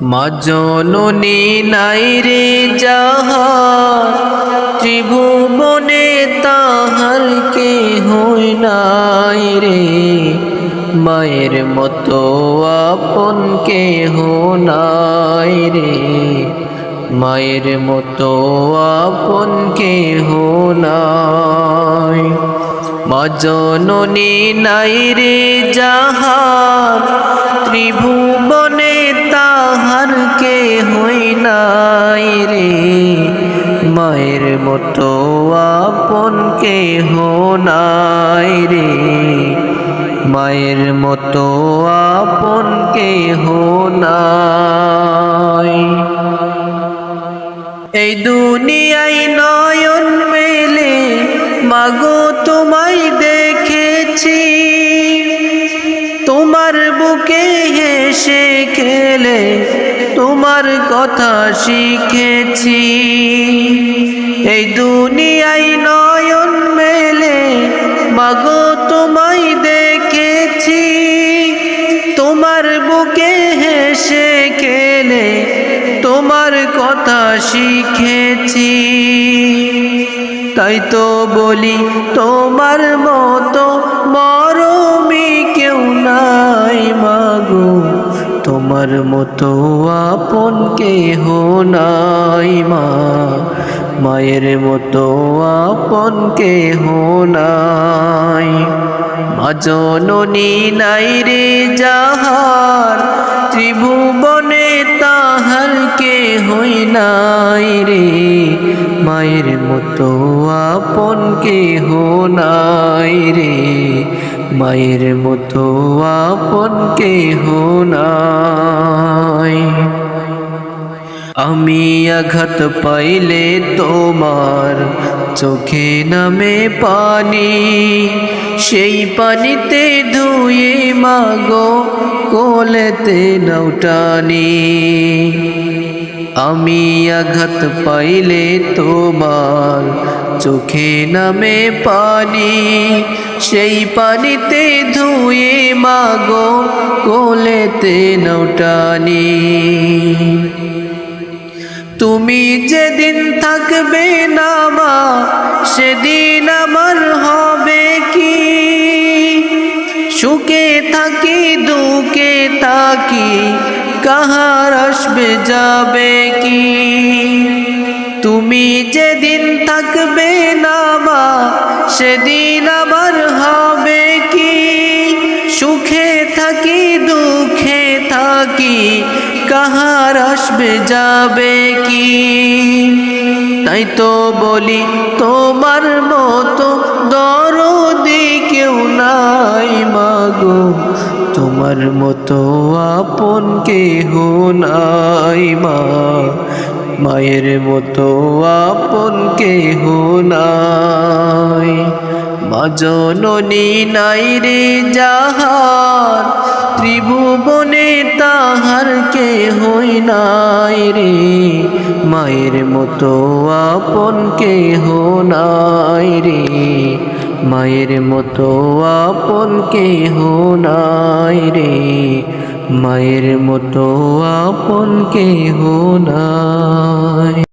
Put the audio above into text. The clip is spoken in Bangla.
মা জননী নাই রে যাহার, ত্রিভুবনে তাহার কেহ নাই রে। মায়ের মতো আপন কেহ নাই রে, মায়ের মতো আপন কেহ নাই। মা জননী নাই রে যাহার, ত্রিভুবনে তাহার কেহ নাই রে। মায়ের মতো আপন কেহ নাই রে, মায়ের মতো আপন কেহ নাই। এই দুনিয়ায় নয়ন মেলে মাগো তোমায় দেখেছি, তোমার বুকে হেসে খেলে তোমার কথা শিখেছি। এই দুনিয়ায় নয়ন মেলে মাগো তোমায় দেখেছি, তোমার বুকে হেসে খেলে তোমার কথা শিখেছি। তাই তো বলি তোমার মতো মরমি কেউ নাই মাগো, তোমার মতো আপন কেহ নাই মা। মায়ের মতো আপন কেহ নাই। মা জননী নাই রে যাহার, ত্রিভুবনে তাহার কেহ নাই রে। মায়ের মতো আপন কেহ নাই রে, মায়ের মতো আপন কেহ নাই। আমি আঘাত পাইলে তোমার চোখে নামে পানি, সেই পানিতে ধুয়ে মাগো কোলেতে নাও টানি। আমি আঘাত পাইলে তোমার চোখে নামে পানি, সেই পানিতে ধুয়ে মাগো কোলেতে নাও টানি। তুমি যেদিন থাকবে না মা, সেদিন আমার হবে কি? সুখে থাকি দুঃখে থাকি, কাহার আসবে যাবে কি? তুমি যেদিন থাকবে না মা, সেদিন আমার হবে কি? সুখে থাকি দুঃখে থাকি, কাহার আসবে যাবে কি? তাই তো বলি তোমার মতো দরদি কেউ নাই মাগো, তোমার মতো আপন কেহ নাই মা। মায়ের মতো আপন কেহ নাই। মা জননী নাই রে যাহার, ত্রিভুবনে তাহার কেহ নাই রে। মায়ের মতো আপন কেহ নাই রে, মায়ের মতো আপন কেহ নাই রে, মায়ের মতো আপন কেহ নাই।